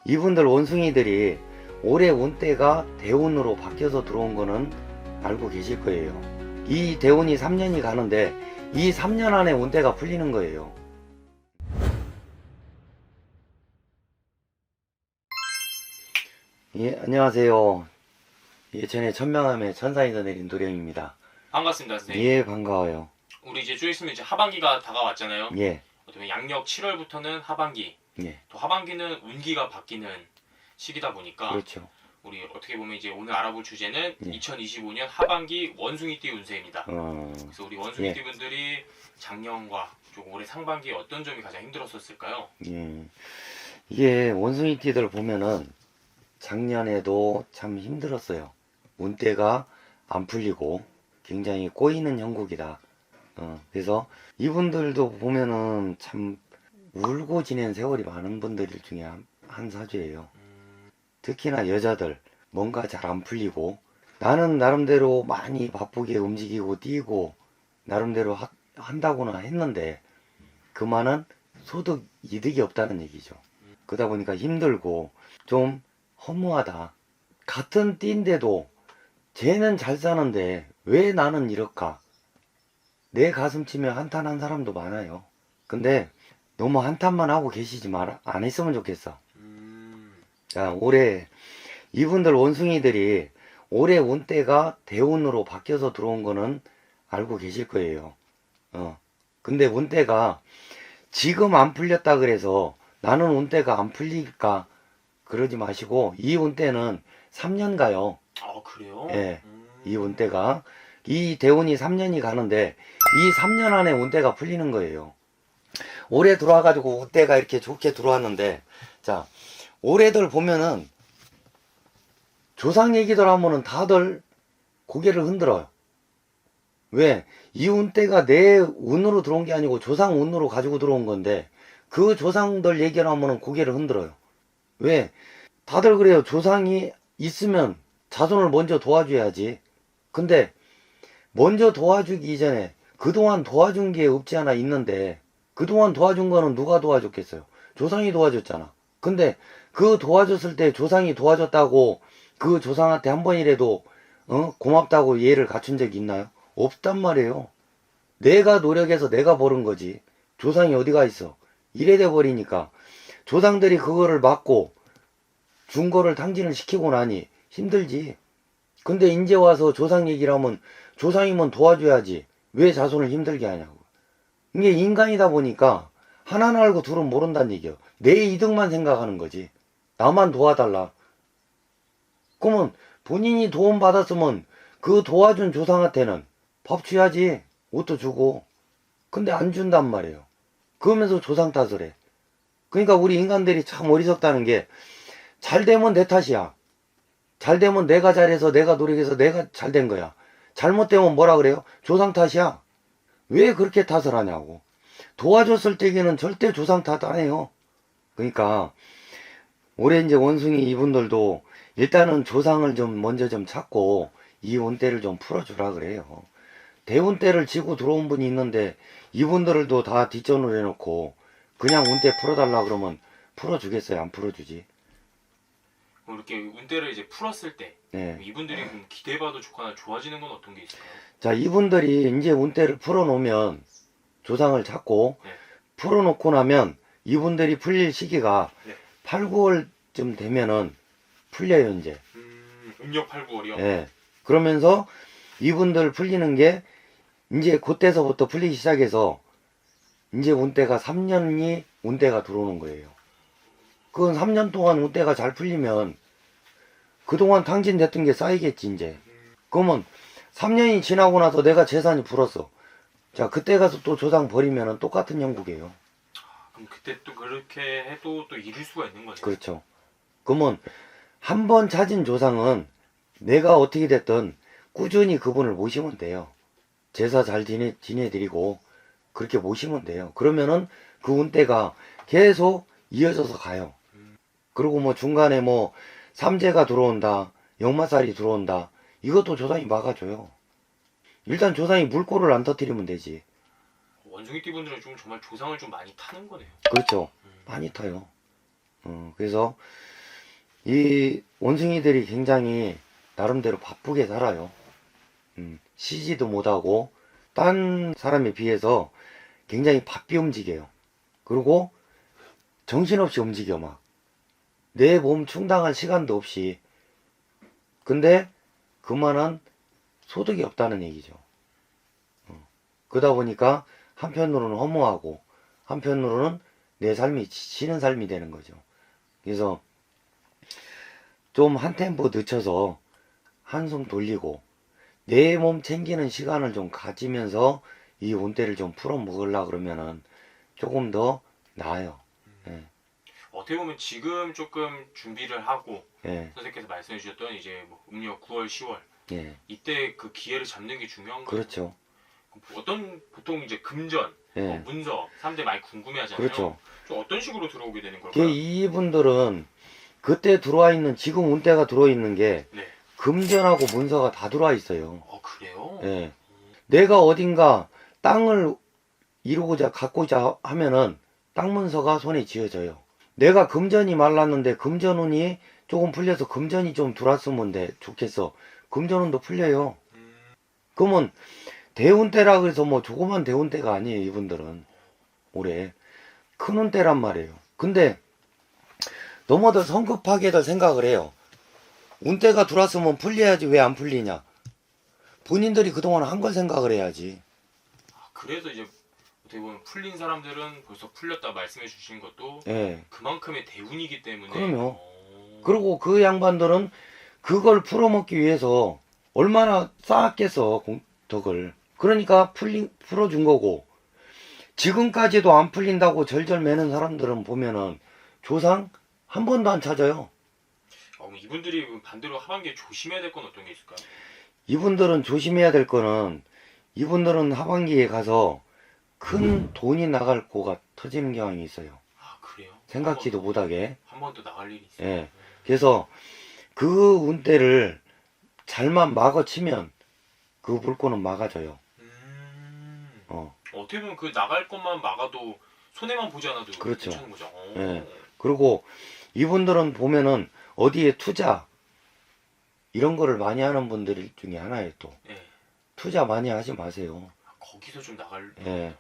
이분들 원숭이들이 올해 운대가 대운으로 바뀌어서 들어온 거는 알고 계실 거예요. 이 대운이 3년이 가는데 이 3년 안에 운대가 풀리는 거예요. 예, 안녕하세요. 예전에 천명함의 천사에서 내린 도령입니다. 반갑습니다, 선생님. 예, 반가워요. 우리 이제 좀 있으면 이제 하반기가 다가왔잖아요. 예, 어떻게 양력 7월부터는 하반기, 예, 또 하반기는 운기가 바뀌는 시기다 보니까 그렇죠. 우리 어떻게 보면 이제 오늘 알아볼 주제는 예. 2025년 하반기 원숭이띠 운세입니다. 그래서 우리 원숭이띠 예. 분들이 작년과 좀 올해 상반기에 어떤 점이 가장 힘들었었을까요? 예. 이게 원숭이띠들 보면은 작년에도 참 힘들었어요. 운대가 안 풀리고 굉장히 꼬이는 형국이다. 그래서 이분들도 보면은 참 울고 지낸 세월이 많은 분들 중에 한 사주예요. 특히나 여자들 뭔가 잘 안 풀리고 나는 나름대로 많이 바쁘게 움직이고 뛰고 나름대로 한다고는 했는데 그만한 소득 이득이 없다는 얘기죠. 그러다 보니까 힘들고 좀 허무하다. 같은 띠인데도 쟤는 잘 사는데 왜 나는 이럴까? 내 가슴 치며 한탄한 사람도 많아요. 근데 너무 한탄만 하고 계시지 안 했으면 좋겠어. 자, 올해 이분들 원숭이들이 올해 운대가 대운으로 바뀌어서 들어온 거는 알고 계실 거예요. 근데 운대가 지금 안 풀렸다 그래서 나는 운대가 안 풀릴까 그러지 마시고 이 운대는 3년 가요. 아, 그래요? 예, 이 운대가 이 대운이 3년이 가는데 이 3년 안에 운대가 풀리는 거예요. 올해 들어와가지고 운대가 이렇게 좋게 들어왔는데 자, 올해들 보면은 조상 얘기들 하면은 다들 고개를 흔들어요. 왜? 이 운대가 내 운으로 들어온 게 아니고 조상 운으로 가지고 들어온 건데 그 조상들 얘기를 하면은 고개를 흔들어요. 왜? 다들 그래요. 조상이 있으면 자손을 먼저 도와줘야지. 근데 먼저 도와주기 전에 그동안 도와준 게 없지 않아 있는데 그동안 도와준 거는 누가 도와줬겠어요? 조상이 도와줬잖아. 근데 그 도와줬을 때 조상이 도와줬다고 그 조상한테 한 번이라도 고맙다고 이해를 갖춘 적이 있나요? 없단 말이에요. 내가 노력해서 내가 버는 거지. 조상이 어디가 있어? 이래 돼 버리니까 조상들이 그거를 막고 준 거를 탕진을 시키고 나니 힘들지. 근데 이제 와서 조상 얘기를 하면 조상이면 도와줘야지. 왜 자손을 힘들게 하냐고. 이게 인간이다 보니까 하나는 알고 둘은 모른다는 얘기야. 내 이득만 생각하는 거지. 나만 도와달라. 그러면 본인이 도움 받았으면 그 도와준 조상한테는 밥 줘야지. 옷도 주고. 근데 안 준단 말이에요. 그러면서 조상 탓을 해. 그러니까 우리 인간들이 참 어리석다는 게 잘 되면 내 탓이야. 잘 되면 내가 잘해서 내가 노력해서 내가 잘 된 거야. 잘못되면 뭐라 그래요? 조상 탓이야. 왜 그렇게 탓을 하냐고. 도와줬을 때에는 절대 조상 탓 안 해요. 그러니까 올해 이제 원숭이 이분들도 일단은 조상을 좀 먼저 좀 찾고 이 운대를 좀 풀어주라 그래요. 대운대를 지고 들어온 분이 있는데 이분들도 다 뒷전으로 해놓고 그냥 운대 풀어달라 그러면 풀어주겠어요? 안 풀어주지. 이렇게 운대를 이제 풀었을 때 네. 이분들이 그럼 기대봐도 좋거나 좋아지는 건 어떤 게 있을까요? 자, 이분들이 이제 운대를 풀어놓으면 조상을 찾고 네. 풀어놓고 나면 이분들이 풀릴 시기가 네. 8, 9월쯤 되면은 풀려요 이제. 음력 8, 9월이요? 예. 그러면서 이분들 풀리는 게 이제 그때서부터 풀리기 시작해서 이제 운대가 3년이 운대가 들어오는 거예요. 그건 3년 동안 운대가 잘 풀리면 그동안 탕진됐던 게 쌓이겠지 이제. 그러면 3년이 지나고 나서 내가 재산이 불었어. 자, 그때 가서 또 조상 버리면 똑같은 형국이에요. 그럼 그때 또 그렇게 해도 또 잃을 수가 있는 거죠? 그렇죠. 그러면 한 번 찾은 조상은 내가 어떻게 됐든 꾸준히 그분을 모시면 돼요. 제사 잘 지내드리고 그렇게 모시면 돼요. 그러면은 그 운대가 계속 이어져서 가요. 그리고 뭐 중간에 뭐 삼재가 들어온다, 역마살이 들어온다, 이것도 조상이 막아줘요. 일단 조상이 물꼬를 안 터뜨리면 되지. 원숭이띠 분들은 좀 정말 조상을 좀 많이 타는 거네요. 그렇죠. 많이 타요. 그래서 이 원숭이들이 굉장히 나름대로 바쁘게 살아요. 쉬지도 못하고 딴 사람에 비해서 굉장히 바삐 움직여요. 그리고 정신없이 움직여 막. 내 몸 충당할 시간도 없이. 근데 그만한 소득이 없다는 얘기죠. 그러다 보니까 한편으로는 허무하고 한편으로는 내 삶이 지치는 삶이 되는 거죠. 그래서 좀 한 템포 늦춰서 한숨 돌리고 내 몸 챙기는 시간을 좀 가지면서 이 온대를 좀 풀어 먹으려 그러면은 조금 더 나아요. 예. 어떻게 보면 지금 조금 준비를 하고 예. 선생님께서 말씀해 주셨던 이제 뭐 음력 9월, 10월 예. 이때 그 기회를 잡는 게 중요한 거예요. 그렇죠. 어떤 보통 이제 금전, 예. 문서 사람들이 많이 궁금해하잖아요. 그렇죠. 좀 어떤 식으로 들어오게 되는 걸까요? 이분들은 그때 들어와 있는 지금 운대가 들어와 있는 게 네. 금전하고 문서가 다 들어와 있어요. 그래요? 예. 내가 어딘가 땅을 이루고자 갖고자 하면은 땅 문서가 손에 쥐어져요. 내가 금전이 말랐는데 금전운이 조금 풀려서 금전이 좀 들어왔으면 좋겠어. 금전운도 풀려요. 그러면 대운대라 그래서 뭐 조그만 대운대가 아니에요. 이분들은 올해 큰 운대란 말이에요. 근데 너무들 성급하게들 생각을 해요. 운대가 들어왔으면 풀려야지 왜 안 풀리냐. 본인들이 그동안 한 걸 생각을 해야지. 그래서 이제 어떻게 보면 풀린 사람들은 벌써 풀렸다 말씀해 주신 것도 예. 그만큼의 대운이기 때문에. 그럼요. 그리고 그 양반들은 그걸 풀어먹기 위해서 얼마나 쌓았겠어, 덕을. 그러니까 풀어준 거고, 지금까지도 안 풀린다고 절절 매는 사람들은 보면은 조상 한 번도 안 찾아요. 그럼 이분들이 반대로 하반기에 조심해야 될 건 어떤 게 있을까요? 이분들은 조심해야 될 거는, 이분들은 하반기에 가서 큰 돈이 나갈 거가 터지는 경향이 있어요. 그래요? 생각지도 못하게. 한 번 더 나갈 일이 있어요. 예. 그래서 그 운대를 잘만 막아치면 그 물꼬는 막아져요. 어떻게 보면 그 나갈 것만 막아도 손해만 보지 않아도 그렇죠. 괜찮은 거죠. 예. 그리고 이분들은 보면은 어디에 투자 이런 거를 많이 하는 분들 중에 하나예요. 또 예. 투자 많이 하지 마세요. 거기서 좀 나갈. 예.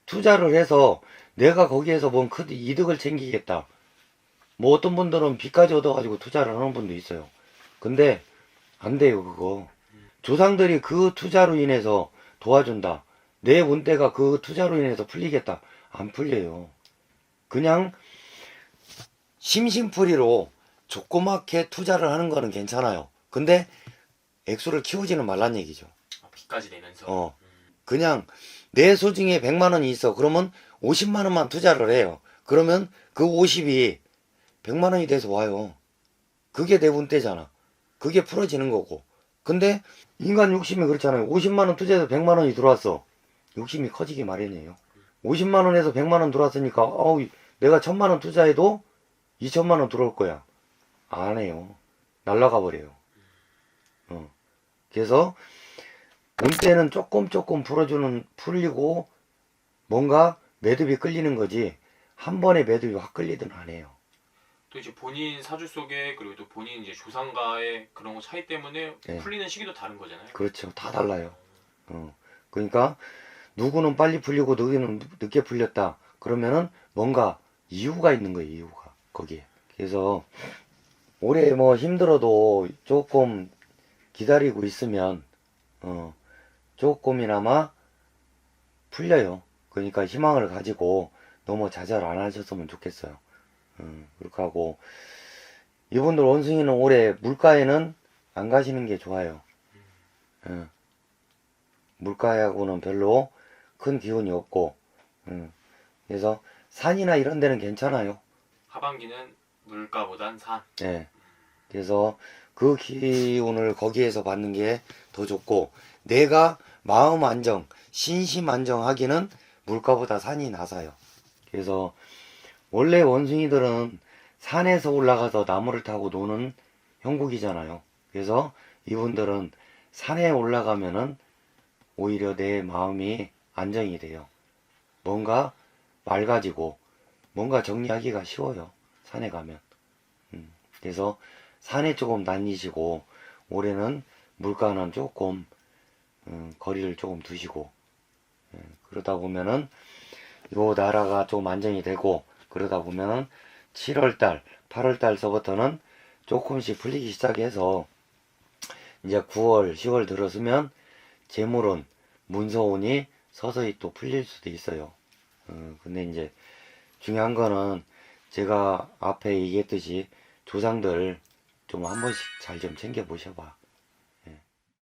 투자를 해서 내가 거기에서 뭔 큰 이득을 챙기겠다. 뭐 어떤 분들은 빚까지 얻어가지고 투자를 하는 분도 있어요. 근데 안 돼요 그거. 조상들이 그 투자로 인해서 도와준다. 내 운대가 그 투자로 인해서 풀리겠다. 안 풀려요. 그냥 심심풀이로 조그맣게 투자를 하는 거는 괜찮아요. 근데 액수를 키우지는 말란 얘기죠. 빚까지 내면서. 그냥 내 소중에 100만 원이 있어. 그러면 50만 원만 투자를 해요. 그러면 그 50이 100만 원이 돼서 와요. 그게 내 운대잖아. 그게 풀어지는 거고. 근데 인간 욕심이 그렇잖아요. 50만 원 투자해서 100만 원이 들어왔어. 욕심이 커지기 마련이에요. 50만 원에서 100만 원 들어왔으니까 내가 1000만 원 투자해도 2000만 원 들어올 거야. 안 해요. 날라가 버려요. 그래서 운대는 조금 풀리고 뭔가 매듭이 끌리는 거지 한 번에 매듭이 확 끌리든 안 해요. 또 이제 본인 사주 속에 그리고 또 본인 이제 조상과의 그런 거 차이 때문에 네. 풀리는 시기도 다른 거잖아요. 그렇죠. 다 달라요. 그러니까 누구는 빨리 풀리고 누구는 늦게 풀렸다. 그러면은 뭔가 이유가 있는 거예요. 이유가 거기에. 그래서 올해 뭐 힘들어도 조금 기다리고 있으면 조금이나마 풀려요. 그러니까 희망을 가지고 너무 좌절 안 하셨으면 좋겠어요. 그렇게 하고 이분들 원숭이는 올해 물가에는 안 가시는 게 좋아요. 물가하고는 별로 큰 기운이 없고 그래서 산이나 이런 데는 괜찮아요. 하반기는 물가보단 산. 네. 그래서 그 기운을 거기에서 받는 게 더 좋고 내가 마음 안정, 신심 안정하기는 물가보다 산이 나사요. 그래서 원래 원숭이들은 산에서 올라가서 나무를 타고 노는 형국이잖아요. 그래서 이분들은 산에 올라가면은 오히려 내 마음이 안정이 돼요. 뭔가 맑아지고 뭔가 정리하기가 쉬워요. 산에 가면. 그래서 산에 조금 다니시고 올해는 물가는 조금 거리를 조금 두시고, 그러다 보면은 요 나라가 좀 안정이 되고, 그러다 보면은 7월달 8월달서부터는 조금씩 풀리기 시작해서 이제 9월 10월 들어서면 재물운 문서운이 서서히 또 풀릴 수도 있어요. 근데 이제 중요한 거는 제가 앞에 얘기했듯이 조상들 좀 한 번씩 잘 좀 챙겨 보셔봐.